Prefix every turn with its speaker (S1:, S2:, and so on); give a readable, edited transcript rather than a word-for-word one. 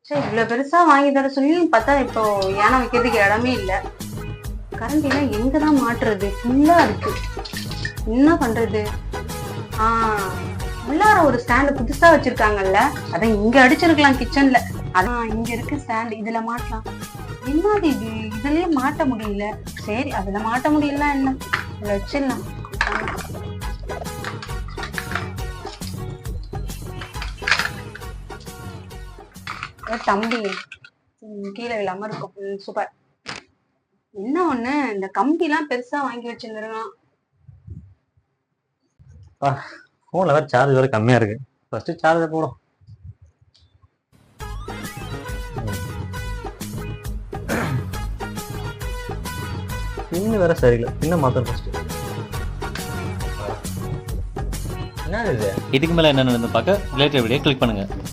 S1: சரி, இவ்வளவு பெருசா வாங்கி தர சொல்லி பார்த்தா இப்போ யானை வைக்கிறதுக்கு இடமே இல்லை. கரண்ட் எல்லாம் எங்கதான் மாட்டுறது? ஃபுல்லா இருக்கு. என்ன பண்றது? உள்ளார ஒரு ஸ்டாண்ட் புதுசா வச்சிருக்காங்கல்ல, அதை இங்க அடிச்சிருக்கலாம் கிச்சன்ல. அதான் இங்க இருக்கு ஸ்டாண்ட், இதுல மாட்டலாம். என்னது இது? இதுலயே மாட்ட முடியல. சரி, அதுல மாட்ட முடியல என்ன, இதுல வச்சிடலாம். தம்பி கீழே இல்லாம இருக்கும். சூப்பர். என்ன ஒண்ணு, இந்த கம்பி எல்லாம் பெருசா வாங்கி வச்சிருந்துருக்கான்.
S2: போன்ல வேற சார்ஜ் வேற கம்மியா இருக்கு. ஃபர்ஸ்ட் சார்ஜ் போடும். பின்னு வேற சரியில்லை. பின்ன மாத்தணும் ஃபர்ஸ்ட். என்ன இது?
S3: இதுக்கு மேல என்ன நடந்து பார்க்க ரிலேட்டட் வீடியோ கிளிக் பண்ணுங்க.